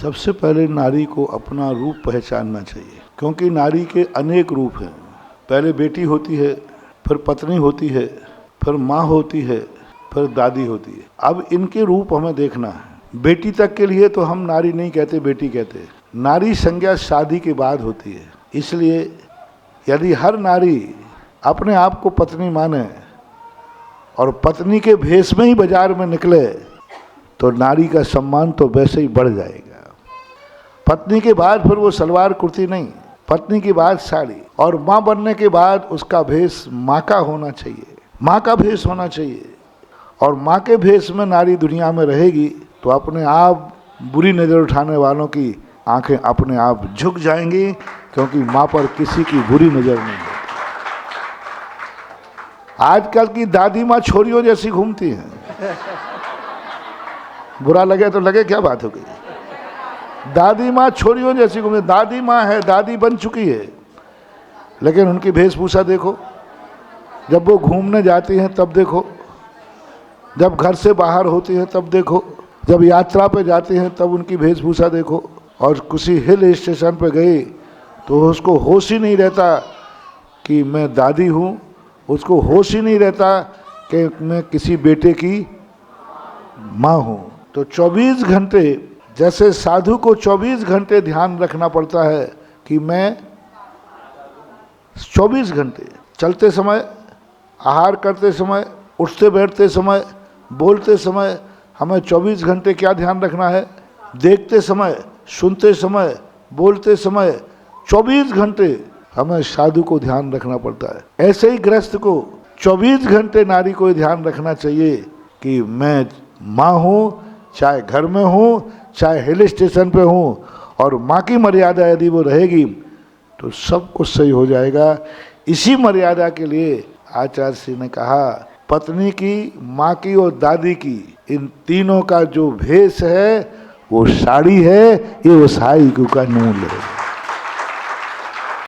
सबसे पहले नारी को अपना रूप पहचानना चाहिए, क्योंकि नारी के अनेक रूप हैं। पहले बेटी होती है, फिर पत्नी होती है, फिर माँ होती है, फिर दादी होती है। अब इनके रूप हमें देखना है। बेटी तक के लिए तो हम नारी नहीं कहते, बेटी कहते हैं। नारी संज्ञा शादी के बाद होती है। इसलिए यदि हर नारी अपने आप को पत्नी माने और पत्नी के भेष में ही बाजार में निकले तो नारी का सम्मान तो वैसे ही बढ़ जाएगा। पत्नी के बाद फिर वो सलवार कुर्ती नहीं, पत्नी के बाद साड़ी, और माँ बनने के बाद उसका भेष माँ का होना चाहिए, माँ का भेष होना चाहिए। और माँ के भेष में नारी दुनिया में रहेगी तो अपने आप बुरी नज़र उठाने वालों की आंखें अपने आप झुक जाएंगी, क्योंकि माँ पर किसी की बुरी नज़र नहीं है। आजकल की दादी माँ छोरियों जैसी घूमती हैं। बुरा लगे तो लगे, क्या बात हो गई। दादी माँ छोरियों जैसी घूमती, दादी माँ है, दादी बन चुकी है, लेकिन उनकी वेशभूषा देखो। जब वो घूमने जाती हैं तब देखो, जब घर से बाहर होती हैं तब देखो, जब यात्रा पे जाती हैं तब उनकी वेशभूषा देखो। और किसी हिल स्टेशन पे गई तो उसको होश ही नहीं रहता कि मैं दादी हूँ, उसको होश ही नहीं रहता कि मैं किसी बेटे की माँ हूँ। तो 24 घंटे, जैसे साधु को 24 घंटे ध्यान रखना पड़ता है कि मैं 24 घंटे चलते समय, आहार करते समय, उठते बैठते समय, बोलते समय, हमें 24 घंटे क्या ध्यान रखना है। देखते समय, सुनते समय, बोलते समय 24 घंटे हमें साधु को ध्यान रखना पड़ता है। ऐसे ही गृहस्थ को 24 घंटे नारी को ध्यान रखना चाहिए कि मैं माँ हूँ, चाहे घर में हूँ, चाहे हिल स्टेशन पे हूँ। और माँ की मर्यादा यदि वो रहेगी तो सब कुछ सही हो जाएगा। इसी मर्यादा के लिए आचार्य श्री ने कहा, पत्नी की, माँ की और दादी की, इन तीनों का जो भेष है वो साड़ी है, ये वो साई का नूल है।